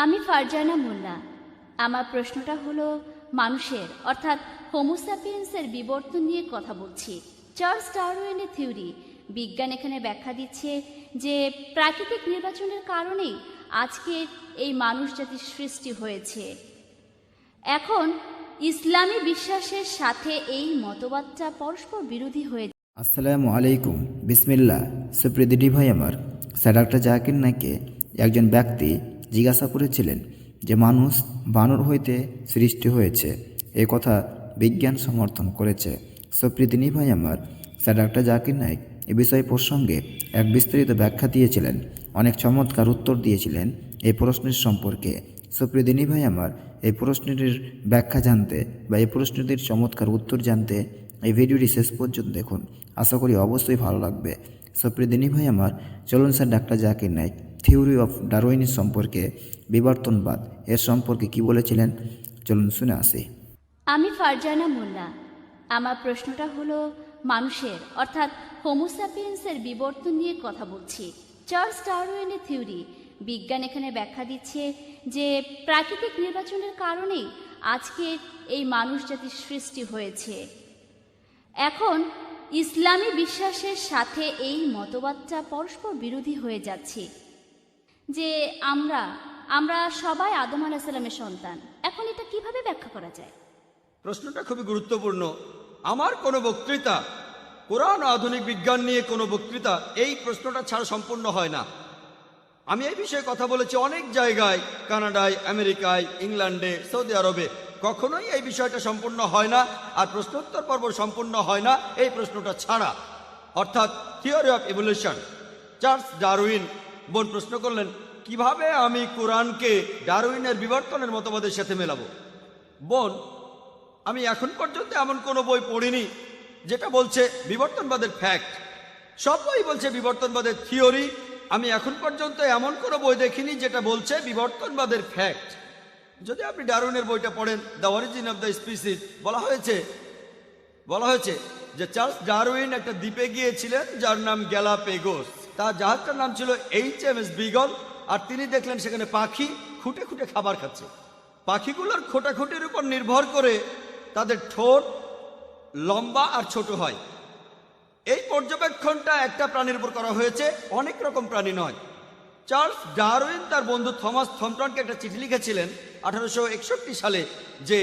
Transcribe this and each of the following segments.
আমি ফারজানা মোল্লা। আমার প্রশ্নটা হলো মানুষের অর্থাৎ হোমোসাপিয়েন্সের বিবর্তন নিয়ে কথা বলছি। চার্লস ডারউইনের থিওরি, বিজ্ঞান এখানে ব্যাখ্যা দিচ্ছে যে প্রাকৃতিক নির্বাচনের কারণেই আজকের এই মানুষ জাতির সৃষ্টি হয়েছে। এখন ইসলামী বিশ্বাসের সাথে এই মতবাদটা পরস্পর বিরোধী হয়ে। আসসালামু আলাইকুম, বিসমিল্লাহ। সুপ্রিয় দিদি ভাই আমার, স্যার ডক্টর জাকির নাইকে একজন ব্যক্তি জিজ্ঞাসা করেছিলেন যে মানুষ বানর হইতে সৃষ্টি হয়েছে, এ কথা বিজ্ঞান সমর্থন করেছে। সুপ্রিয় দিদি ভাই আমার, স্যার ডক্টর জাকির নাইক এ বিষয় প্রসঙ্গে এক বিস্তারিত ব্যাখ্যা দিয়েছিলেন, অনেক চমৎকার উত্তর দিয়েছিলেন এই প্রশ্নের সম্পর্কে। সুপ্রিয় দিনী ভাই আমার, এই প্রশ্নটির ব্যাখ্যা জানতে বা এই প্রশ্নটির চমৎকার উত্তর জানতে এই ভিডিওটি শেষ পর্যন্ত দেখুন, আশা করি অবশ্যই ভালো লাগবে। সুপ্রিয় দিনী ভাই আমার, চলুন sir doctor Zakir Naik theory of Darwin সম্পর্কে, বিবর্তনবাদ এর সম্পর্কে কি বলেছিলেন, চলুন শুনে আসি। আমি ফারজানা মোল্লা। আমার প্রশ্নটা হলো মানুষের অর্থাৎ হোমোসাপিয়েন্সের বিবর্তন নিয়ে কথা বলছি। চার্লস ডারউইনের থিওরি, বিজ্ঞান এখানে ব্যাখ্যা দিচ্ছে যে প্রাকৃতিক নির্বাচনের কারণেই আজকের এই মানুষ জাতির সৃষ্টি হয়েছে। এখন ইসলামী বিশ্বাসের সাথে এই মতবাদটা পরস্পর বিরোধী হয়ে যাচ্ছে যে আমরা সবাই আদম আলাইহিস সালামের সন্তান। এখন এটা কিভাবে ব্যাখ্যা করা যায়? প্রশ্নটা খুবই গুরুত্বপূর্ণ। আমার কোনো বক্তৃতা, কোরআন আধুনিক বিজ্ঞান নিয়ে কোনো বক্তৃতা এই প্রশ্নটা ছাড়া সম্পূর্ণ হয় না। আমি এই বিষয়ে কথা বলেছি অনেক জায়গায়, কানাডায়, আমেরিকায়, ইংল্যান্ডে, সৌদি আরবে। কখনোই এই বিষয়টা সম্পূর্ণ হয় না, আর প্রশ্নোত্তর পর্ব সম্পূর্ণ হয় না এই প্রশ্নটা ছাড়া, অর্থাৎ theory of evolution. Charles Darwin বোন প্রশ্ন করলেন, কিভাবে আমি কোরআনকে ডারউইনের বিবর্তনের মতবাদের সাথে মেলাবো। বোন, আমি এখন পর্যন্ত এমন কোনো বই পড়িনি যেটা বলছে বিবর্তনবাদের ফ্যাক্ট। সব বই বলছে বিবর্তনবাদের থিওরি। আমি এখন পর্যন্ত এমন কোনো বই দেখিনি যেটা বলছে বিবর্তনবাদের ফ্যাক্ট। যদি আপনি ডারউইনের বইটা পড়েন, the origin of the species, বলা হয়েছে যে চার্লস ডারউইন একটা দ্বীপে গিয়েছিলেন যার নাম গ্যালাপেগোস। তার জাহাজটার নাম ছিল HMS বিগল, আর তিনি দেখলেন সেখানে পাখি খুঁটে খুঁটে খাবার খাচ্ছে। পাখিগুলোর খোঁটাখুটির উপর নির্ভর করে তাদের ঠোঁট লম্বা আর ছোট হয়। এই পর্যবেক্ষণটা একটা প্রাণীর উপর করা হয়েছে, অনেক রকম প্রাণী নয়। চার্লস ডারউইন তার বন্ধু থমাস থমটনকে একটা চিঠি লিখেছিলেন 1861 সালে যে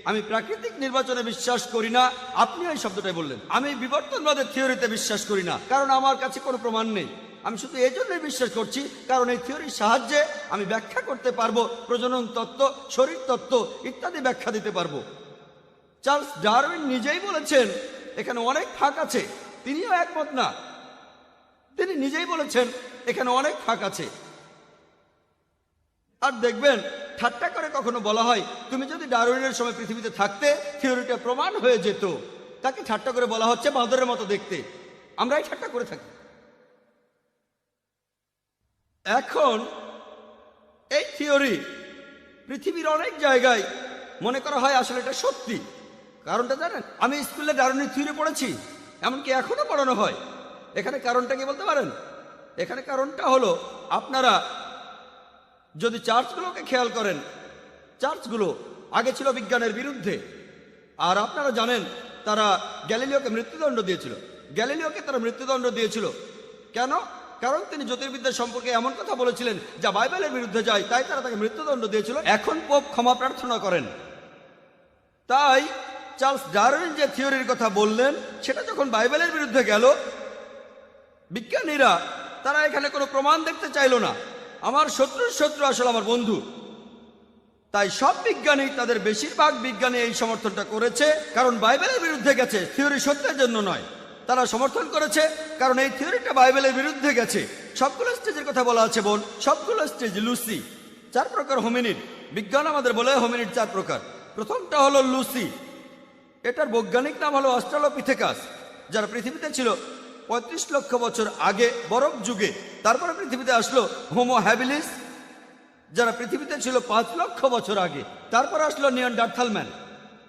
আমি প্রাকৃতিক নির্বাচনে বিশ্বাস করি না। আপনিও এই শব্দটাই বললেন। আমি বিবর্তনবাদের থিওরিতে বিশ্বাস করি না, কারণ আমার কাছে কোনো প্রমাণ নেই। আমি শুধু এই জন্যই বিশ্বাস করছি কারণ এই থিওরির সাহায্যে আমি ব্যাখ্যা করতে পারবো, প্রজনন তত্ত্ব, শরীর তত্ত্ব ইত্যাদি ব্যাখ্যা দিতে পারবো। চার্লস ডারউইন নিজেই বলেছেন এখানে অনেক ফাঁক আছে। তিনিও একমত না, তিনি নিজেই বলেছেন এখানে অনেক ফাঁক আছে। আর দেখবেন ঠাট্টা করে কখনো বলা হয়, তুমি যদি ডারউইনের সময় পৃথিবীতে থাকতে থিওরিটা প্রমাণ হয়ে যেত। তাকে ঠাট্টা করে বলা হচ্ছে বাঁদরের মতো দেখতে। আমরাই ঠাট্টা করে থাকি। এখন এই থিওরি পৃথিবীর অনেক জায়গায় মনে করা হয় আসলে এটা সত্যি। কারণটা জানেন? আমি স্কুলে ডারউইনের থিওরি পড়েছি, এমনকি এখনো পড়ানো হয়। এখানে কারণটা কি বলতে পারেন? এখানে কারণটা হলো, আপনারা যদি চার্চগুলোকে খেয়াল করেন, চার্চগুলো আগে ছিল বিজ্ঞানের বিরুদ্ধে। আর আপনারা জানেন তারা গ্যালিলিওকে মৃত্যুদণ্ড দিয়েছিল। কেন? কারণ তিনি জ্যোতির্বিদ্যা সম্পর্কে এমন কথা বলেছিলেন যা বাইবেলের বিরুদ্ধে যায়, তাই তারা তাকে মৃত্যুদণ্ড দিয়েছিল। এখন পোপ ক্ষমা প্রার্থনা করেন। তাই চার্লস ডারউইন যে থিওরির কথা বললেন সেটা যখন বাইবেলের বিরুদ্ধে গেল, বিজ্ঞানীরা তারা এখানে কোনো প্রমাণ দেখতে চাইল না। আমার শত্রুর শত্রু আসলে আমার বন্ধু। তাই সব বিজ্ঞানী, তাদের বেশিরভাগ বিজ্ঞানী এই সমর্থনটা করেছে কারণ বাইবেলের বিরুদ্ধে গেছে, থিওরি সত্যের জন্য নয়। তারা সমর্থন করেছে কারণ এই থিওরিটা বাইবেলের বিরুদ্ধে গেছে। সবগুলো স্টেজের কথা বলা আছে বোন, সবগুলো স্টেজ। লুসি, 4 প্রকার হোমিনিড। বিজ্ঞান আমাদের বলে হোমিনিড 4 প্রকার। প্রথমটা হলো লুসি, এটার বৈজ্ঞানিক নাম হলো অস্ট্রালোপিথেকাস, যারা পৃথিবীতে ছিল 35 লক্ষ বছর আগে বরফ যুগে। তারপরে পৃথিবীতে আসলো হোমো হ্যাবিলিস, যারা পৃথিবীতে ছিল 5 লক্ষ বছর আগে। তারপর আসলো নিয়ানডার্থাল ম্যান,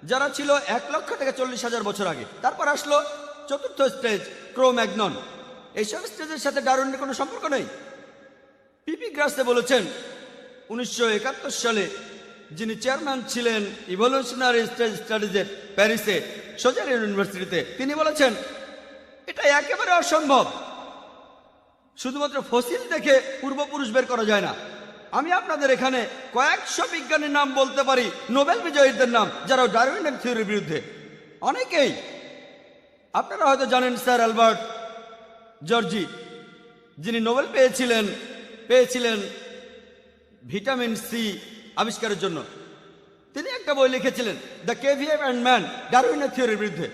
যারা ছিল 1 লক্ষ থেকে 40,000 বছর আগে। তারপর আসলো চতুর্থ স্টেজ, ক্রো-ম্যাগনন। এইসব স্টেজের সাথে ডারউইনের কোনো সম্পর্ক নেই। পিপি গ্রাসে বলেছেন 1971 সালে যিনি চেয়ারম্যান ছিলেন ইভলিউশনারি স্টাডিজের প্যারিসে সোজার ইউনিভার্সিটিতে, তিনি বলেছেন এটা একেবারে অসম্ভব। শুধুমাত্র ফসিল দেখে পূর্বপুরুষ বের করা যায় না। আমি আপনাদের এখানে কয়েকশো বিজ্ঞানীর নাম বলতে পারি, নোবেল বিজয়ীদের নাম, যারা ডারউইনের থিওরির বিরুদ্ধে। অনেকেই আপনারা হয়তো জানেন স্যার অ্যালবার্ট জর্জি, যিনি নোবেল পেয়েছিলেন ভিটামিন সি আবিষ্কারের জন্য। তিনি একটা বই লিখেছিলেন দ্য কেভিএফ অ্যান্ড ম্যান, ডারউইনের থিওরির বিরুদ্ধে।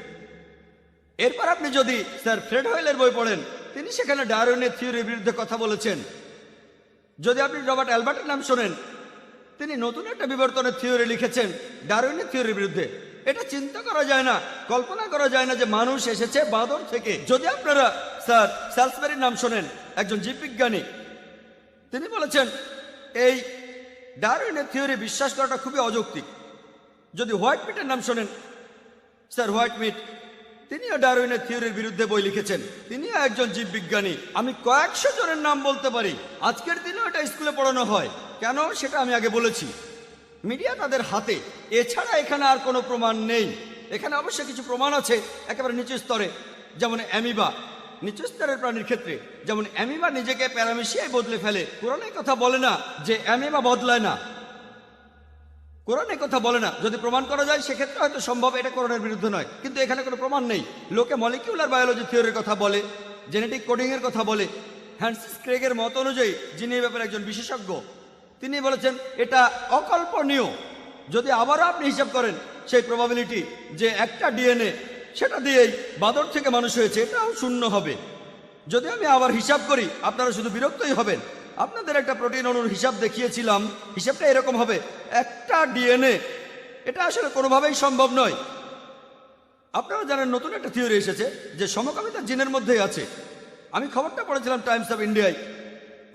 এরপর আপনি যদি স্যার ফ্রেড হোয়েলের বই পড়েন, তিনি সেখানে ডারউইনের থিওরির বিরুদ্ধে কথা বলেছেন। যদি আপনি রবার্ট অ্যালবার্টের নাম শোনেন, তিনি নতুন একটা বিবর্তনের থিওরি লিখেছেন ডারউইনের থিওরির বিরুদ্ধে। এটা চিন্তা করা যায় না, কল্পনা করা যায় না যে মানুষ এসেছে বাঁদর থেকে। যদি আপনারা স্যার স্যালসবেরির নাম শোনেন, একজন জীববিজ্ঞানী, তিনি বলেছেন এই ডারউইনের থিওরি বিশ্বাস করাটা খুবই অযৌক্তিক। যদি হোয়াইট মিটের নাম শোনেন, স্যার হোয়াইট মিট, তিনিও ডারউইনের থিওরির বিরুদ্ধে বই লিখেছেন। তিনিও একজন জীববিজ্ঞানী। আমি কয়েকশো জনের নাম বলতে পারি। আজকের দিনেও এটা স্কুলে পড়ানো হয়। কেন সেটা আমি আগে বলেছি। মিডিয়া তাদের হাতে, এছাড়া এখানে আর কোনো প্রমাণ নেই। এখানে অবশ্যই কিছু প্রমাণ আছে একেবারে নিচু স্তরে, যেমন অ্যামিবা। নিচু স্তরের প্রাণীর ক্ষেত্রে যেমন অ্যামিবা নিজেকে প্যারামেশিয়ায় বদলে ফেলে, কোরআন এই কথা বলে না যে অ্যামিবা বদলায় না। কোরআন এই কথা বলে না। যদি প্রমাণ করা যায় সেক্ষেত্রে হয়তো সম্ভব, এটা কোরআনের বিরুদ্ধে নয়, কিন্তু এখানে কোনো প্রমাণ নেই। লোকে মলিকিউলার বায়োলজি থিওরির কথা বলে, জেনেটিক কোডিংয়ের কথা বলে। হ্যান্সিস ক্রেগের মত অনুযায়ী, যিনি এ ব্যাপারে একজন বিশেষজ্ঞ, তিনি বলেছেন এটা অকল্পনীয়। যদি আবারও আপনি হিসাব করেন সেই প্রবাবিলিটি যে একটা ডিএনএ সেটা দিয়েই বাঁদর থেকে মানুষ হয়েছে, এটাও শূন্য হবে। যদি আমি আবার হিসাব করি, আপনারা শুধু বিরক্তই হবেন। আপনাদের একটা প্রোটিন অণুর হিসাব দেখিয়েছিলাম, হিসাবটা এরকম হবে, একটা ডিএনএ। এটা আসলে কোনোভাবেই সম্ভব নয়। আপনারা জানেন নতুন একটা থিওরি এসেছে যে সমকামিতা জিনের মধ্যেই আছে। আমি খবরটা পড়েছিলাম টাইমস অফ ইন্ডিয়ায়।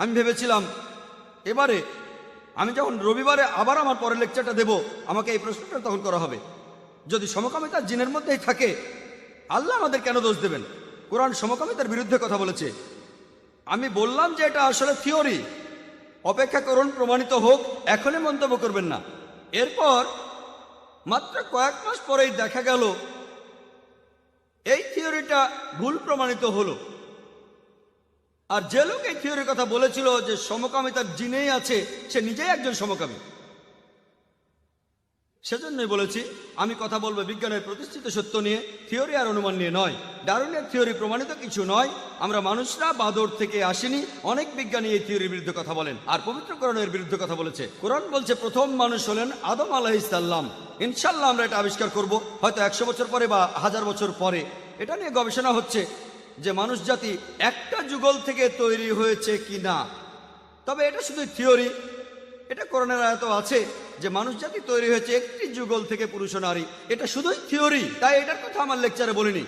আমি ভেবেছিলাম এবারে আমি যখন রবিবারে আবার আমার পরের লেকচারটা দেব, আমাকে এই প্রশ্নটা তখন করা হবে, যদি সমকামিতা জিনের মধ্যেই থাকে, আল্লাহ আমাদের কেন দোষ দেবেন? কোরআন সমকামিতার বিরুদ্ধে কথা বলেছে। আমি বললাম যে এটা আসলে থিওরি, অপেক্ষা করুন প্রমাণিত হোক, এখনই মন্তব্য করবেন না। এরপর মাত্র কয়েক মাস পরেই দেখা গেল এই থিওরিটা ভুল প্রমাণিত হলো। আর যে লোক এই থিওরির কথা বলেছিল যে সমকামিতার জিনেই আছে, সে নিজেই একজন সমকামী। সেজন্যই বলেছি আমি কথা বলবো বিজ্ঞানের প্রতিষ্ঠিত সত্য নিয়ে, থিওরি আর অনুমান নিয়ে নয়। ডারউইনের থিওরি প্রমাণিত কিছু নয়। আমরা মানুষরা বাঁদর থেকে আসিনি। অনেক বিজ্ঞানী এই থিওরির বিরুদ্ধে কথা বলেন, আর পবিত্র কোরআনের বিরুদ্ধে কথা বলেছে। কোরআন বলছে প্রথম মানুষ হলেন আদম আলাইহিস সালাম। ইনশাল্লাহ আমরা এটা আবিষ্কার করব, হয়তো 100 বছর পরে বা 1000 বছর পরে। এটা নিয়ে গবেষণা হচ্ছে যে মানুষ জাতি একটা যুগল থেকে তৈরি হয়েছে কি না। তবে এটা শুধু থিওরি। এটা কোরআনের আয়াতও আছে যে মানুষ জাতি তৈরি হয়েছে একটি যুগল থেকে, পুরুষ ও নারী। এটা শুধুই থিওরি, তাই এটার কথা আমার লেকচারে বলিনি।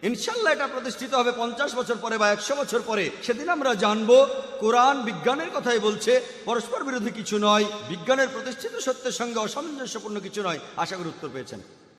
ইনশাল্লাহ এটা প্রতিষ্ঠিত হবে 50 বছর পরে বা 100 বছর পরে। সেদিন আমরা জানবো কোরআন বিজ্ঞানের কথাই বলছে, পরস্পর বিরোধী কিছু নয়, বিজ্ঞানের প্রতিষ্ঠিত সত্যের সঙ্গে অসামঞ্জস্যপূর্ণ কিছু নয়। আশা করি উত্তর পেয়েছেন।